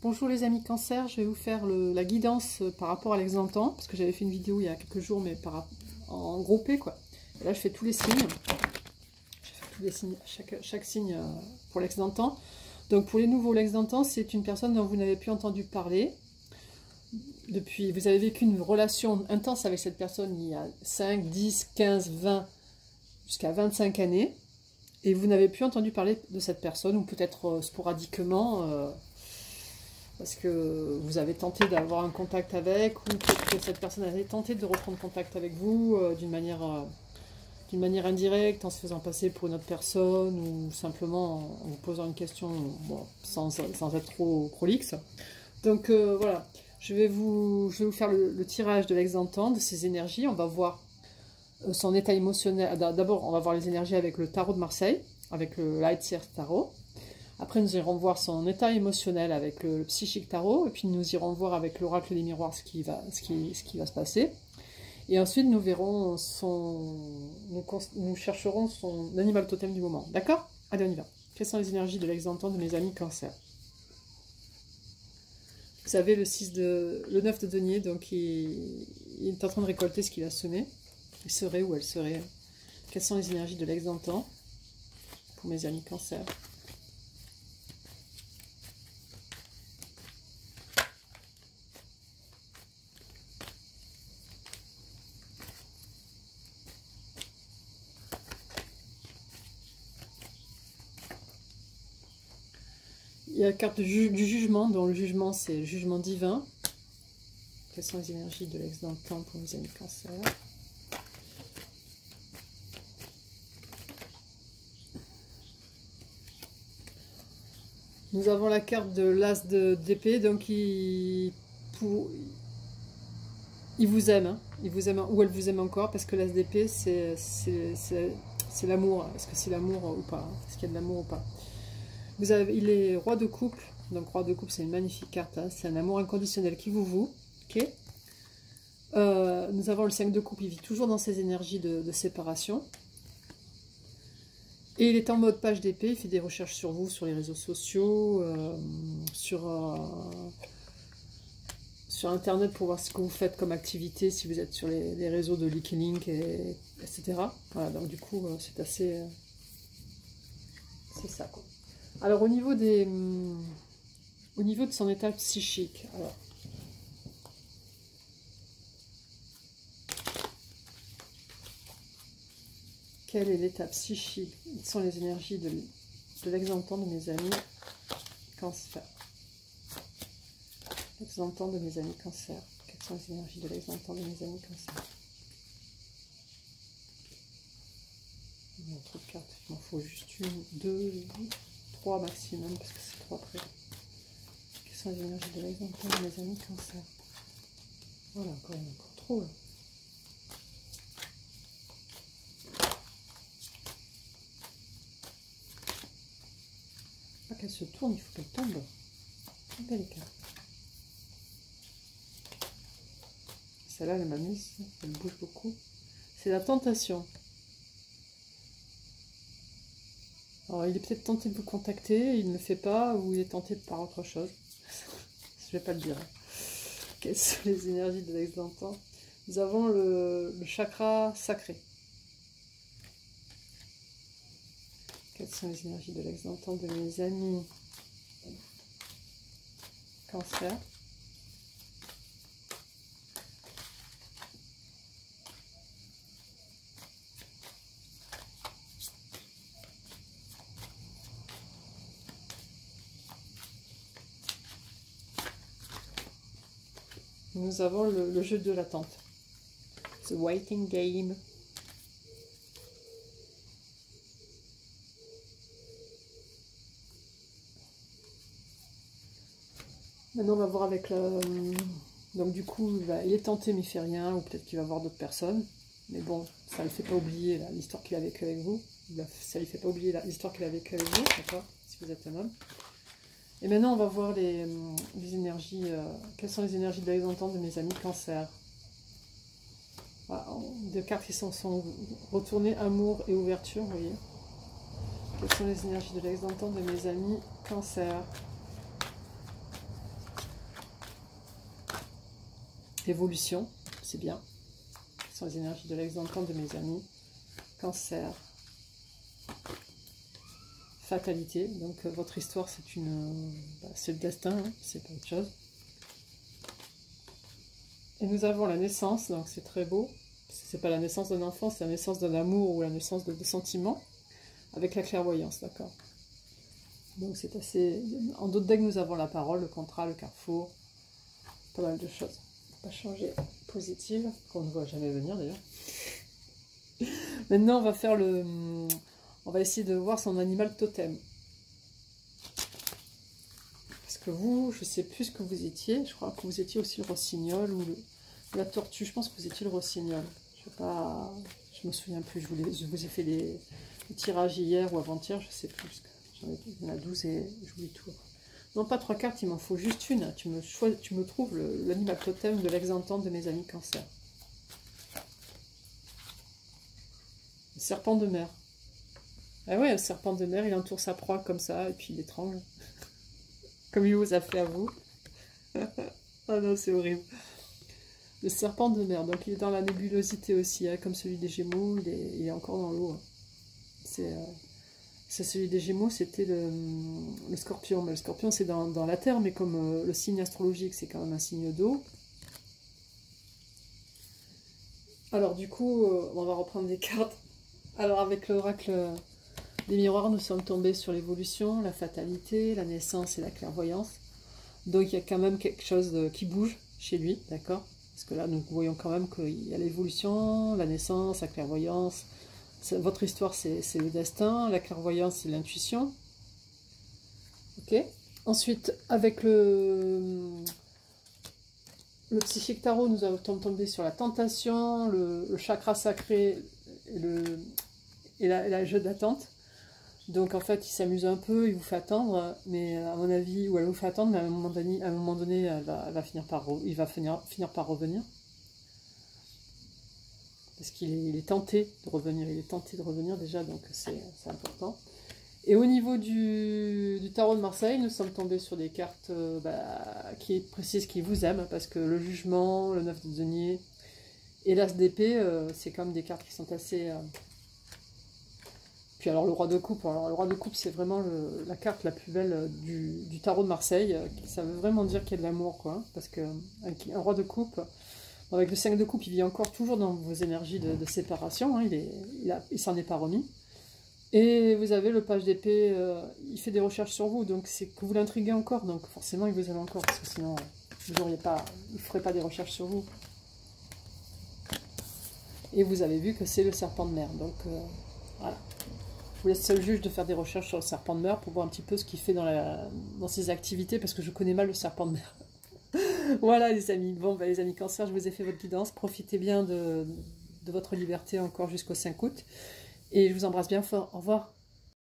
Bonjour les amis cancer, je vais vous faire la guidance par rapport à l'ex-dentant, parce que j'avais fait une vidéo il y a quelques jours, mais en groupé quoi. Et là je fais tous les signes, chaque signe pour l'ex-dentant. Donc pour les nouveaux, l'ex-dentant c'est une personne dont vous n'avez plus entendu parler. Vous avez vécu une relation intense avec cette personne il y a 5, 10, 15, 20, jusqu'à 25 années. Et vous n'avez plus entendu parler de cette personne, ou peut-être sporadiquement, parce que vous avez tenté d'avoir un contact avec, ou peut-être que cette personne avait tenté de reprendre contact avec vous d'une manière indirecte, en se faisant passer pour une autre personne, ou simplement en vous posant une question bon, sans être trop prolixe. Donc voilà, je vais vous faire le tirage de l'ex-dentant, de ses énergies. On va voir son état émotionnel. D'abord, on va voir les énergies avec le tarot de Marseille, avec le Light Seer Tarot. Après, nous irons voir son état émotionnel avec le Psychique Tarot. Et puis, nous irons voir avec l'Oracle des Miroirs ce qui va se passer. Et ensuite, nous verrons nous chercherons son animal totem du moment. D'accord? Allez, on y va. Quelles sont les énergies de l'ex-dentant de mes amis cancer? Vous savez, le 9 de denier, donc il est en train de récolter ce qu'il a semé. Il serait ou elle serait. Quelles sont les énergies de l'ex-dentant pour mes amis cancer? Il y a la carte du jugement, dont le jugement c'est le jugement divin. Quelles sont les énergies de l'ex-dentant pour mes amis cancer? Nous avons la carte de l'as d'épée, donc il vous aime, hein. Il vous aime, ou elle vous aime encore, parce que l'as d'épée c'est l'amour. Est-ce que c'est l'amour ou pas? Est-ce qu'il y a de l'amour ou pas? Il est roi de coupe, donc roi de coupe c'est une magnifique carte, hein. C'est un amour inconditionnel qui vous voue. Ok. Nous avons le 5 de coupe, il vit toujours dans ses énergies de séparation. Et il est en mode page d'épée, il fait des recherches sur vous, sur les réseaux sociaux, sur internet pour voir ce que vous faites comme activité, si vous êtes sur les réseaux de Link, etc. Voilà, donc du coup c'est assez... c'est ça quoi. Alors au niveau de son état psychique, alors... Quel est l'état psychique? Quelles sont les énergies de l'ex-dentant de mes amis cancer? L'ex-dentant de mes amis cancer. Quelles sont les énergies de l'ex-dentant de mes amis cancer? Il y a trop de cartes, il m'en faut juste une, deux, trois maximum, parce que c'est trop après. Quelles sont les énergies de l'ex-dentant de mes amis cancer? Voilà, encore trop là. Qu'elle se tourne, il faut qu'elle tombe. Très belle carte. Celle-là, elle m'amuse, elle bouge beaucoup. C'est la tentation. Alors, il est peut-être tenté de vous contacter, il ne le fait pas, ou il est tenté par autre chose. Je ne vais pas le dire. Quelles sont les énergies de l'ex-dentant? Nous avons le chakra sacré. Quelles sont les énergies de l'ex-dentant de mes amis cancer? Nous avons le jeu de l'attente. The waiting game. Maintenant, on va voir avec la... Donc, du coup, il est tenté, mais il fait rien. Ou peut-être qu'il va voir d'autres personnes. Mais bon, ça ne le fait pas oublier l'histoire qu'il a vécue avec vous. Ça ne lui fait pas oublier l'histoire qu'il a vécue avec vous, d'accord? Si vous êtes un homme. Et maintenant, on va voir les énergies... quelles sont les énergies de l'ex-dentant de mes amis cancer? Voilà, des cartes qui sont retournées, amour et ouverture, vous voyez. Quelles sont les énergies de l'ex-dentant de mes amis cancer? évolution, c'est bien. Ce sont les énergies de l'ex d'antan de mes amis. Cancer, fatalité. Donc votre histoire, c'est le destin, hein, c'est pas autre chose. Et nous avons la naissance, donc c'est très beau. C'est pas la naissance d'un enfant, c'est la naissance d'un amour ou la naissance de sentiments, avec la clairvoyance, d'accord. Donc c'est assez... En d'autres decks, nous avons la parole, le contrat, le carrefour, pas mal de choses. On va changer positive, qu'on ne voit jamais venir d'ailleurs. Maintenant, on va faire on va essayer de voir son animal totem. Parce que vous, je sais plus ce que vous étiez, je crois que vous étiez aussi le rossignol ou la tortue, je pense que vous étiez le rossignol. Je me souviens plus, je vous ai fait des tirages hier ou avant-hier, je sais plus. Il y en a 12 et j'oublie tout. Non, pas 3 cartes, il m'en faut juste une. Tu me trouves l'animal totem de l'ex-d'antan de mes amis cancer. Le serpent de mer. Ah ouais, le serpent de mer, il entoure sa proie comme ça et puis il l'étrangle. Comme il vous a fait à vous. Ah non, c'est horrible. Le serpent de mer, donc il est dans la nébulosité aussi, hein, comme celui des Gémeaux, il est encore dans l'eau. Hein. C'est celui des Gémeaux, c'était le Scorpion. Mais le Scorpion, c'est dans la Terre, mais comme le signe astrologique, c'est quand même un signe d'eau. Alors du coup, on va reprendre des cartes. Alors avec l'oracle des miroirs, nous sommes tombés sur l'évolution, la fatalité, la naissance et la clairvoyance. Donc il y a quand même quelque chose qui bouge chez lui, d'accord? Parce que là, nous voyons quand même qu'il y a l'évolution, la naissance, la clairvoyance. Votre histoire, c'est le destin. La clairvoyance, c'est l'intuition. Ok. Ensuite, avec le psychique tarot, nous avons tombé sur la tentation, le chakra sacré et la jeu d'attente. Donc en fait, il s'amuse un peu, il vous fait attendre, mais à mon avis, ou elle vous fait attendre, mais à un moment donné, il va finir par revenir. Parce qu'il est tenté de revenir, déjà, donc c'est important. Et au niveau du tarot de Marseille, nous sommes tombés sur des cartes qui précisent qu'ils vous aiment, parce que le jugement, le 9 de denier et l'as d'épée, c'est quand même des cartes qui sont assez... Puis alors le roi de coupe, c'est vraiment la carte la plus belle du tarot de Marseille. Ça veut vraiment dire qu'il y a de l'amour, quoi. Hein, parce qu'un roi de coupe, avec le 5 de coupe, il vit encore toujours dans vos énergies de séparation. Hein, il s'en est pas remis. Et vous avez le page d'épée, il fait des recherches sur vous, donc c'est que vous l'intriguez encore. Donc forcément, il vous aime encore, parce que sinon, il ne ferait pas des recherches sur vous. Et vous avez vu que c'est le serpent de mer, donc voilà. Je vous laisse seul juge de faire des recherches sur le serpent de mer pour voir un petit peu ce qu'il fait dans ses activités, parce que je connais mal le serpent de mer. Voilà les amis. Bon, les amis cancer, je vous ai fait votre guidance. Profitez bien de votre liberté encore jusqu'au 5 août. Et je vous embrasse bien fort. Au revoir.